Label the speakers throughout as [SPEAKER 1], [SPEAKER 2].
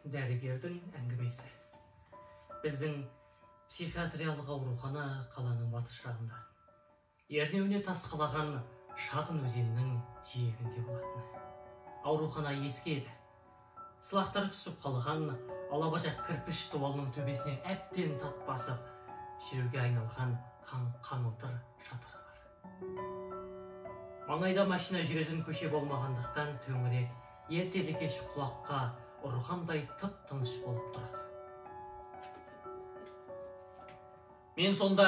[SPEAKER 1] Дәрігердің әңгімесі. Біздің психиатриялық аурухана қаланың батыс жағында. Ернеуіне тас қалаған шағын өзеннің жиегінде болатын. Аурухана ескі еді. Сылақтары түсіп қалған алабажақ кірпіш дуалының төбесіне әбден тат басып, шеруге айналған қаңылтыр шатыры бар. Маңайда машина жүретін көше болмағандықтан төңірек ертелі кеш құлаққа ұрғандай тып-тыныш болып тұрады. Мен сонда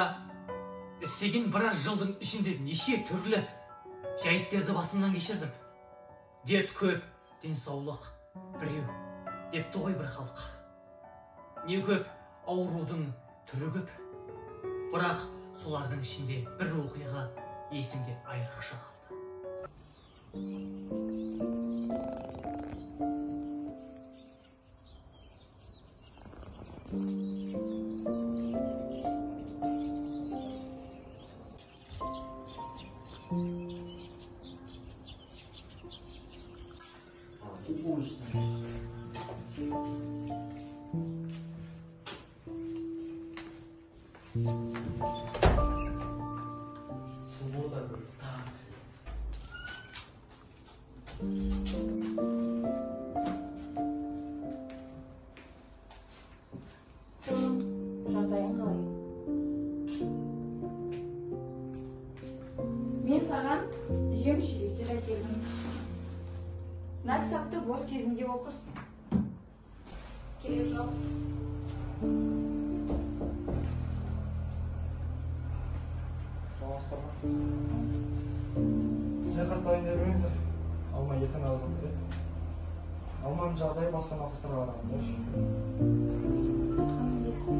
[SPEAKER 1] істеген біраз жылдың ішінде неше түрлі жайттерді басымнан кешірдім. Дерт көп, денсаулық біреу депті ғой бір халық. Не көп, аурудың түрі көп. Бірақ солардың ішінде бір оқиға есімде айрықша қалды.
[SPEAKER 2] Жағдайың қалай? Мен саған жем-шелектер әкелдім. Мына кітапты бос кезінде оқырсың. Керек жоқ.
[SPEAKER 3] Саламатсыздар ма? Сіздер қартайын бермеңіздер. Алма ертең аздап береді. Алманың жағдайы басқа науқастарға қарағанда
[SPEAKER 2] Айтқаным келсін.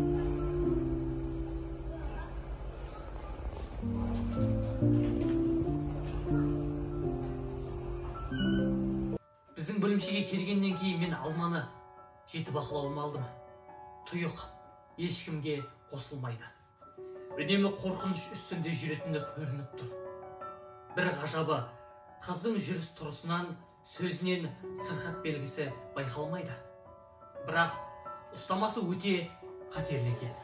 [SPEAKER 1] Біздің бөлімшеге келгеннен кейін мен Алманы жеті бақылауыма алдым. Тұйық, ешкімге қосылмайды. Үнемі қорқыныш үстінде жүретіні көрініп тұр. Бір ғажабы, қыздың жүріс тұрысынан, сөзінен сырқат белгісі байқалмайды. Бірақ ұстамасы өте қатерлі екен.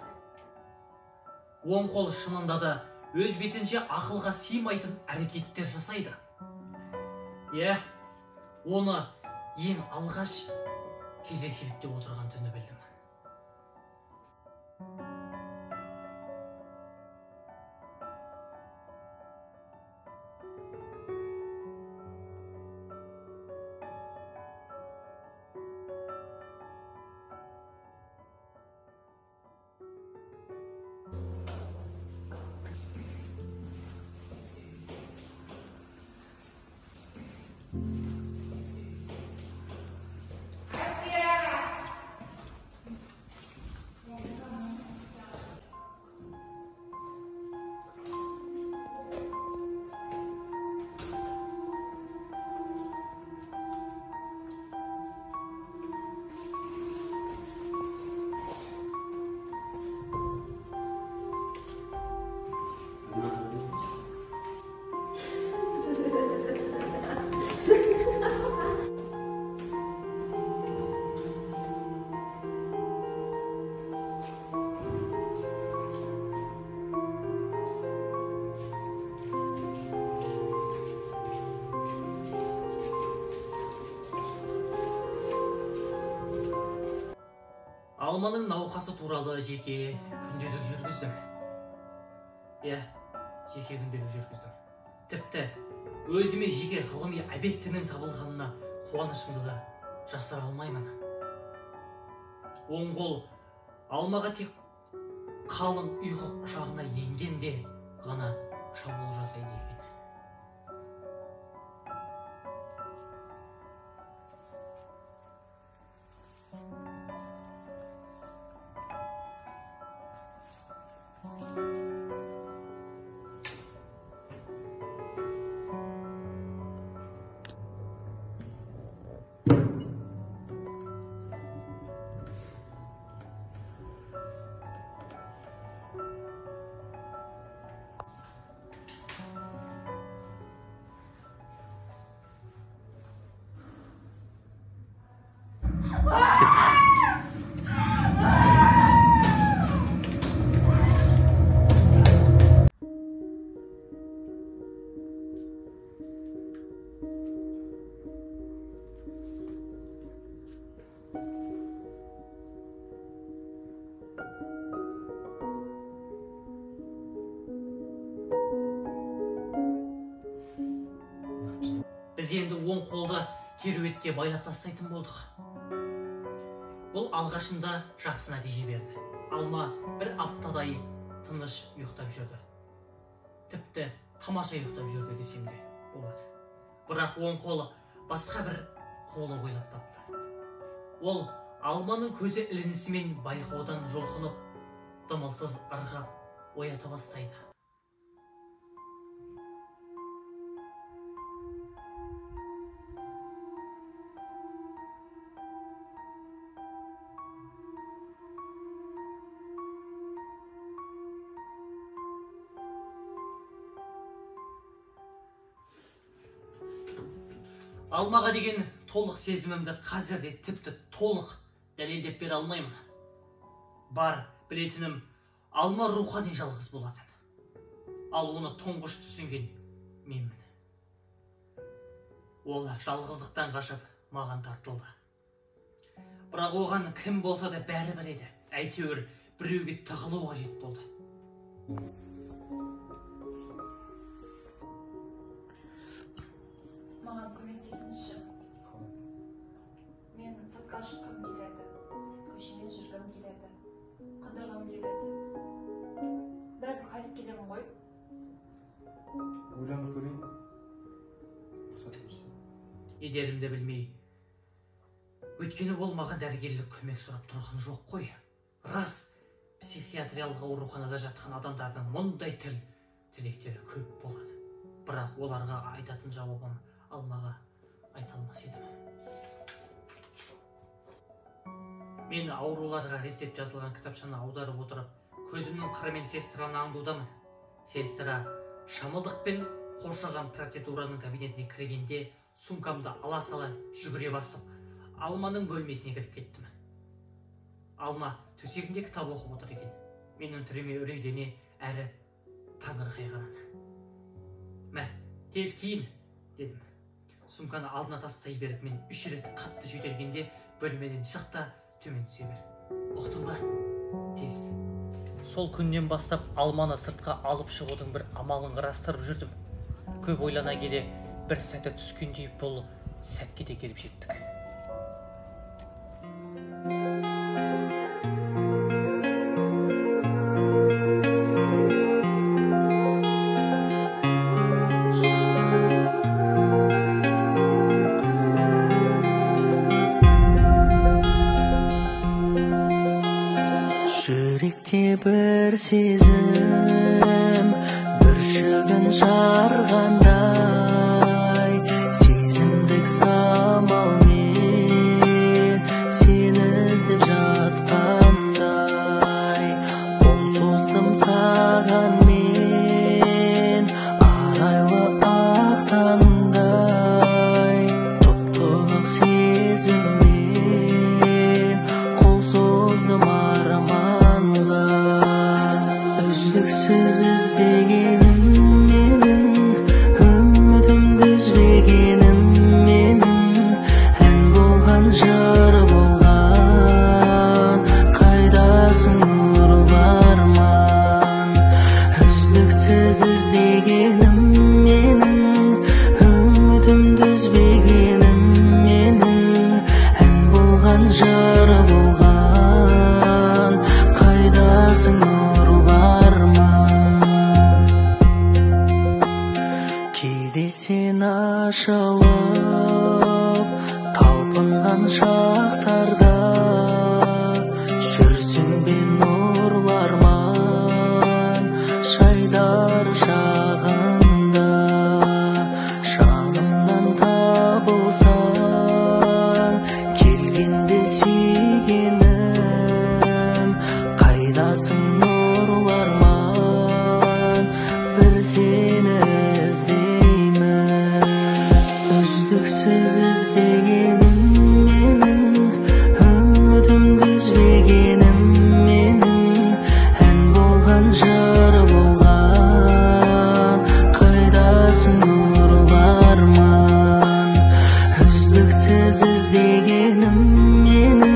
[SPEAKER 1] Оң қол шынында да өз бетінше ақылға сыймайтын әрекеттер жасайды. Оны ең алғаш кезекшілікте отырған түні білдім. Алманың науқасы туралы жеке күнделік жүргіздім. Жеке күнделік жүргіздім. Тіпті өзіме жеке ғылыми объектінің табылғанына қуанышымды да жасыра алмаймын. Оң қол Алмаға тек қалың ұйқы құшағына енгенде ғана шабуыл жасайды екен. Біз енді оң қолды кереуетке байлап тастайтын болдық. Бұл алғашында жақсы нәтиже берді. Алма бір аптадай тыныш ұйықтап жүрді. Тіпті тамаша ұйықтап жүрді десем де болады. Бірақ оң қолы басқа бір қолы ойлап тапты. Ол алманың көзі ілінісімен байқаудан жолқынып, дымылсыз ырғап оята бастайды. Алмаға деген толық сезімімді қазірде тіпті толық дәлелдеп бере алмаймын. Бар білетінім, алма рухани жалғыз болатын. Ал оны тұңғыш түсінген менмін. Ол жалғыздықтан қашып маған тартылды. Бірақ оған кім болса да бәрі біледі. Әйтеуір біреуге тығылу қажет болды.
[SPEAKER 2] Маған көмектесіңізші. Мен сыртқа шыққым келеді. Көшемен жүргім келеді. Қыдырғым келеді. Бәрібір қайтып келемін ғой.
[SPEAKER 3] Ойланып көрейін. Рұқсат берсін.
[SPEAKER 1] Не дерімді білмей. Өйткені ол маған дәрігерлік көмек сұрап тұрған жоқ қой. Рас, психиатриялық ауруханада жатқан адамдардың мұндай тілектері көп болады. Бірақ оларға айтатын жауабым Алмаға айта алмас едім. Мен ауруларға рецепт жазылған кітапшаны аударып отырып, көзімнің қырымен сестраны аңдудамын. Сестра шамылдықпен қоршаған процедураның кабинетіне кіргенде сумкамды ала сала жүгіре басып, Алманың бөлмесіне кіріп кеттім. Алма төсегінде кітап оқып отыр екен. Менің түріме үрейлене әрі таңырқай қарады. Мә, тез киін, дедім. Сумканы алдына тастай беріп, мен 3 рет қатты жөтелгенде бөлмеден шықта төмен түсе бер. Ұқтың ба? Тез. Сол күннен бастап Алманы сыртқа алып шығудың бір амалын қарастырып жүрдім. Көп ойлана келе бір сәті түскендей бұл сәтке де келіп жеттік.
[SPEAKER 4] Жүректе бір сезім бүршігін жарғандай, сезімдік самалмен сені іздеп жатқандай, қол создым саған мен арайлы ақ таңдай, тұп-тұнық сезіммен қол создым арманға. Үздіксіз іздегенім менің, үмітімді үзбегенім менің, ән болған жыр болған, қайдасың нұрлы арман. Үздіксіз іздегенім менің, үмітімді үзбегенім менің, ән болған жыр болған, қайдасың нұрлы арман. Кейде сен ашылып талпынған шақтарда, жүрсің бе нұрлы арман шайдар шағында. Жанымнан табылсаң келгенде сүйгенім, қайдасың нұрлы арман, бір сені іздеймін. Үздіксіз іздегенім менің, үмітімді үзбегенім менің, ән болған жыр болған, қайдасың нұрлы арман. Үздіксіз іздегенім менің,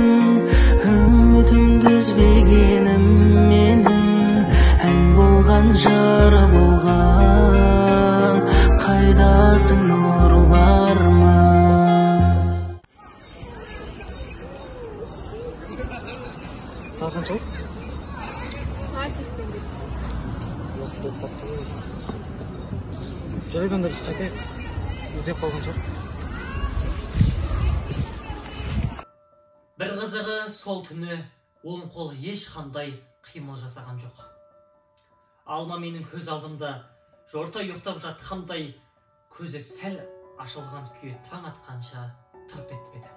[SPEAKER 3] Saat қаншалық?
[SPEAKER 2] Saat 8-ден бері.
[SPEAKER 3] Уақыт болып қапты ғой. Жарайды, онда біз қайтайық. Сіз іздеп қалған шығар.
[SPEAKER 1] Бір қызығы сол түні оң қолы ешқандай қимыл жасаған жоқ. Алма менің көз алдымда жорта ұйықтап жатқандай көзі сәл ашылған күйі таң атқанша тырп етпеді.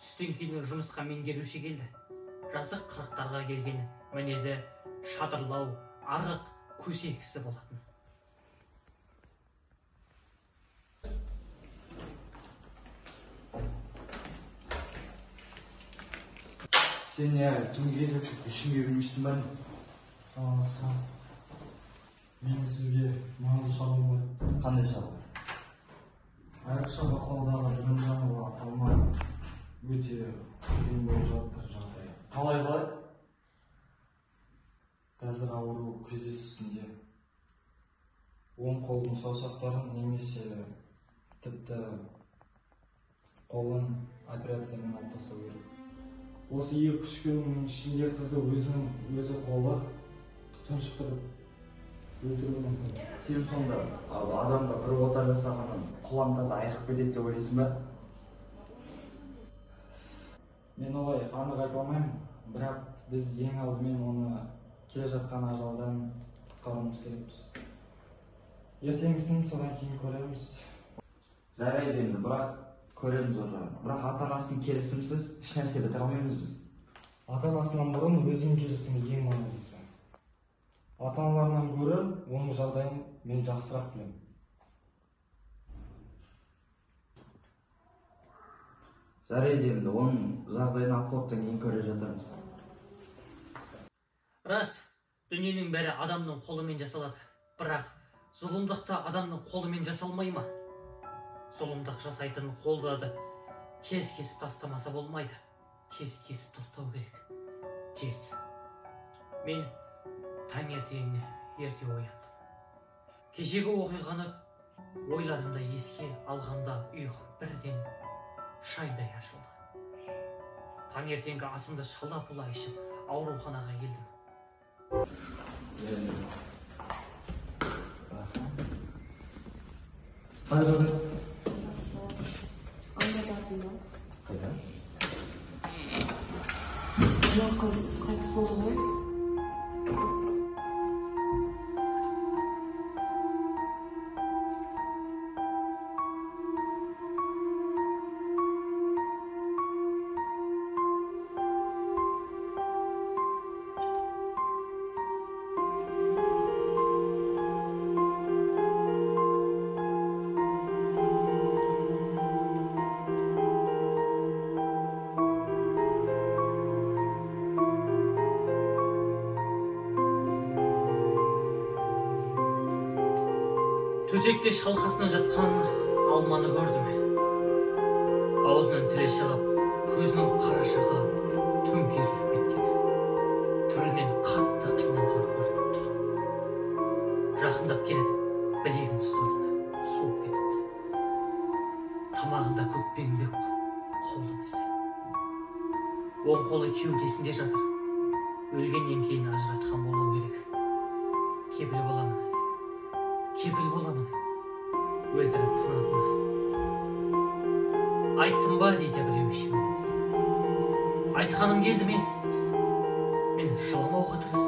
[SPEAKER 1] Түстен кейін жұмысқа меңгеруші келді. Жасы 40-тарға келген, мінезі шадырлау, арық, көсе кісі болатын.
[SPEAKER 5] Сен не, түнгі кезіп ішімге білмейсің ба?
[SPEAKER 3] Сау. Мен сізге маңызды шағым бар.
[SPEAKER 5] Қандай шағым?
[SPEAKER 3] Айрықша бақылаудағы Бірімжанова Алма өте қиын болып жатыр жағдай.
[SPEAKER 5] Қалай?
[SPEAKER 3] Қазір ауру кризис үстінде. Оң қолдың саусақтарын немесе тіпті қолын операциямен алып тастау керек. Осы 2-3 күннің ішінде қызы өзі қолы тұншықтырып өлтіруі мүмкін.
[SPEAKER 5] Сен сонда адамға бір ота жасағанын құлан таза айқып кетеді деп ойлайсың ба?
[SPEAKER 3] Мен олай анық айта алмаймын, бірақ біз ең алдымен оны келе жатқан ажалдан құтқаруымыз керекпіз. Ертеңгісін содан кейін көреміз.
[SPEAKER 5] Жарайды енді, бірақ көреміз ол жағын. Бірақ ата-анасының келісімсіз еш нәрсе бітіре алмаймыз біз.
[SPEAKER 3] Ата-анасынан бұрын өзінің келісімі ең маңыздысы. Ата-аналарынан гөрі оның жағдайын мен жақсырақ білемін.
[SPEAKER 5] Жарайды енді, оның жағдайын ақылыптан кейін көре жатармыз.
[SPEAKER 1] Рас, дүниенің бәрі адамның қолымен жасалады. Бірақ зұлымдықта адамның қолымен жасалмай ма? Зұлымдық жасайтын қолды тез кесіп тастамаса болмайды. Тез кесіп тастау керек. Тез. Мен таңертең ерте ояндым. Кешегі оқиғаны ойларымда еске алғанда ұйқым бірден шайдай ашылды. Таңертеңгі асымды шала-пұла ішіп ауруханаға келдім.
[SPEAKER 3] Қай жағдай?
[SPEAKER 2] Анда бардым ба?
[SPEAKER 5] Қайда?
[SPEAKER 2] Мына қыз қайтыс болды ғой.
[SPEAKER 1] Төсекте шалқасынан жатқан Алманы көрдім. Аузынан тілі шығып, көзінің қарашығы төңкеріліп кеткен. Түрінен қатты қиналған көрініп тұр. Жақындап келіп, білегін ұстадым, суып кетіпті. Тамағында көкпеңбек қолды мәсі. Оң қолы кеудесінде жатыр. Өлгеннен кейін ажыратқан болу керек. Кепіл боламын. Өлтіріп тынатыны. Айттым ба дейді біреу ішімнен. Айтқаным келді ме? Мен жыламауға тырысып